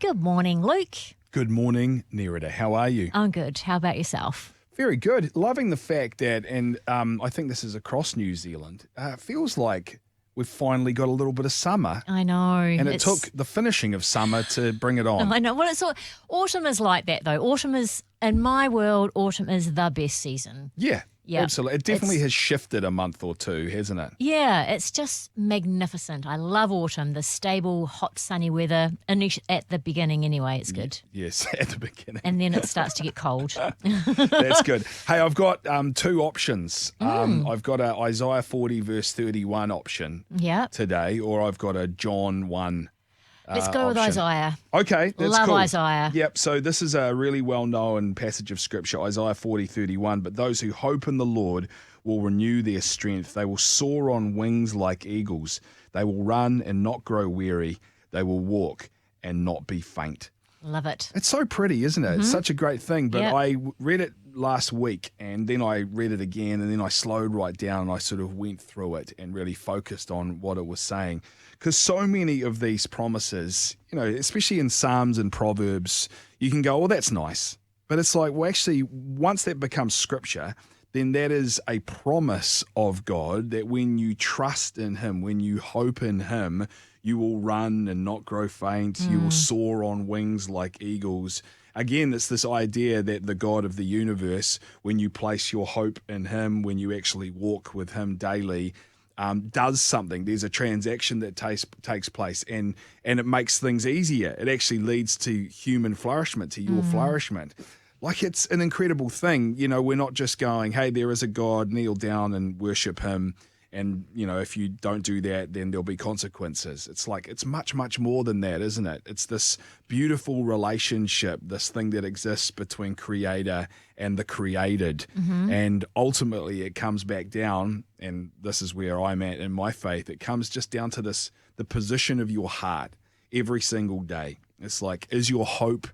Good morning, Luke. Good morning, Nerida. How are you? I'm good. How about yourself? Very good. Loving the fact that, and I think this is across New Zealand, it feels like we've finally got a little bit of summer. I know. And it took the finishing of summer to bring it on. I know. Well, autumn is like that, though. Autumn is, in my world, autumn is the best season. Yeah, absolutely. It definitely has shifted a month or two, hasn't it? Yeah, it's just magnificent. I love autumn, the stable, hot, sunny weather. At the beginning, anyway, it's good. Yes, at the beginning. And then it starts to get cold. That's good. Hey, I've got two options. I've got a Isaiah 40 verse 31 option today, or I've got a John 1 Let's go with Isaiah. Okay, that's Love cool. Isaiah. Yep, so this is a really well-known passage of Scripture, Isaiah 40:31. But those who hope in the Lord will renew their strength. They will soar on wings like eagles. They will run and not grow weary. They will walk and not be faint. Love it. It's so pretty, isn't it? It's such a great thing. But I read it last week, and then I read it again, and then I slowed right down, and I sort of went through it and really focused on what it was saying. Because so many of these promises, especially in Psalms and Proverbs, you can go, well, that's nice. But it's like, well, actually, once that becomes Scripture, then that is a promise of God that when you trust in Him, when you hope in Him, you will run and not grow faint. You will soar on wings like eagles. Again, it's this idea that the God of the universe, when you place your hope in Him, when you actually walk with Him daily, does something. There's a transaction that takes place, and it makes things easier. It actually leads to human flourishment, to your flourishment. Like, it's an incredible thing. We're not just going, hey, there is a God, kneel down and worship Him. And, if you don't do that, then there'll be consequences. It's like, it's much, much more than that, isn't it? It's this beautiful relationship, this thing that exists between Creator and the created. And ultimately it comes back down, and this is where I'm at in my faith, it comes just down to the position of your heart every single day. It's like, is your hope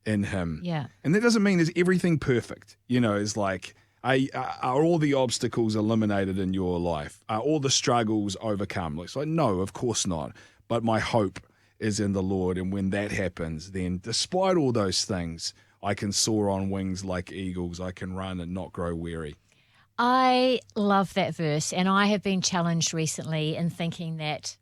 in Him? Yeah. And that doesn't mean is everything perfect. It's like, are all the obstacles eliminated in your life? Are all the struggles overcome? It's like, no, of course not. But my hope is in the Lord. And when that happens, then despite all those things, I can soar on wings like eagles. I can run and not grow weary. I love that verse, and I have been challenged recently in thinking that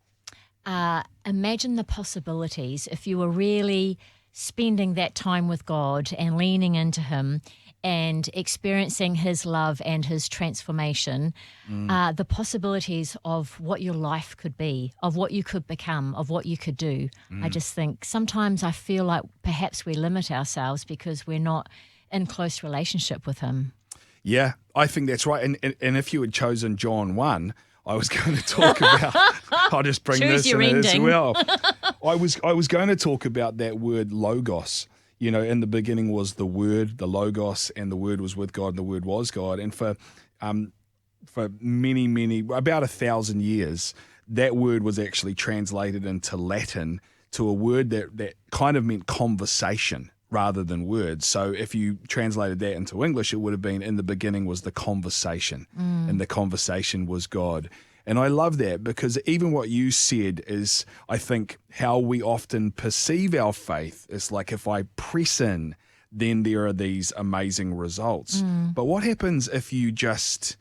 imagine the possibilities if you were really spending that time with God and leaning into Him and experiencing His love and His transformation, the possibilities of what your life could be, of what you could become, of what you could do. I just think sometimes I feel like perhaps we limit ourselves because we're not in close relationship with Him. Yeah, I think that's right. And if you had chosen John 1, I was going to talk about, I'll just bring Choose this your in ending. as well. I was going to talk about that word logos. In the beginning was the Word, the Logos, and the Word was with God, and the Word was God. And for many, about 1,000 years, that word was actually translated into Latin to a word that kind of meant conversation rather than words. So if you translated that into English, it would have been, in the beginning was the conversation, and the conversation was God. And I love that, because even what you said is, I think, how we often perceive our faith is like, if I press in, then there are these amazing results. But what happens if you just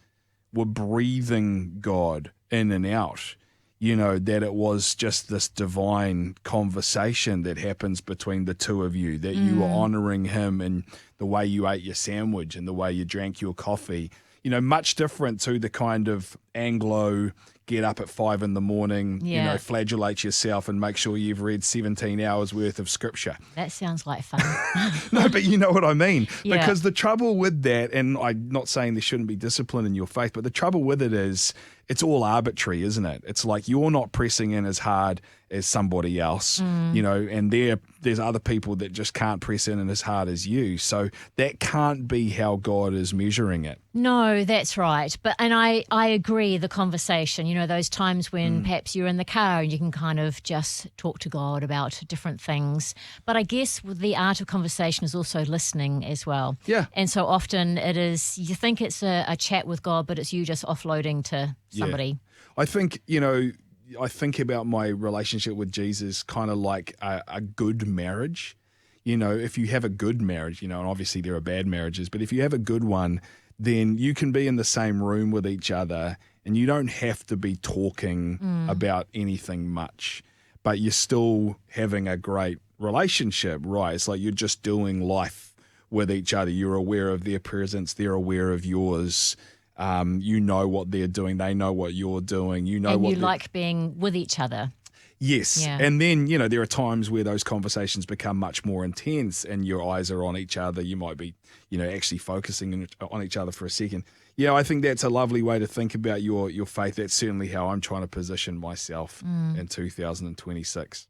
were breathing God in and out? That it was just this divine conversation that happens between the two of you, that you were honoring Him in the way you ate your sandwich and the way you drank your coffee. Much different to the kind of Anglo get up at 5 a.m, flagellate yourself and make sure you've read 17 hours worth of Scripture. That sounds like fun. No, but you know what I mean. Yeah. Because the trouble with that, and I'm not saying there shouldn't be discipline in your faith, but the trouble with it is it's all arbitrary, isn't it? It's like you're not pressing in as hard as somebody else, and there's other people that just can't press in as hard as you. So that can't be how God is measuring it. No, that's right. And I agree, the conversation, those times when perhaps you're in the car and you can kind of just talk to God about different things. But I guess with the art of conversation is also listening as well. Yeah. And so often it is, you think it's a chat with God, but it's you just offloading to somebody. Yeah. I think, I think about my relationship with Jesus kind of like a good marriage. You know, if you have a good marriage, you know, and obviously there are bad marriages, but if you have a good one, then you can be in the same room with each other and you don't have to be talking about anything much, but you're still having a great relationship, right? It's like you're just doing life with each other. You're aware of their presence, they're aware of yours. You know what they're doing, they know what you're doing. You know, and what you like being with each other. Yes. Yeah. And then, you know, there are times where those conversations become much more intense and your eyes are on each other. You might be, you know, actually focusing on each other for a second. Yeah, I think that's a lovely way to think about your faith. That's certainly how I'm trying to position myself in 2026.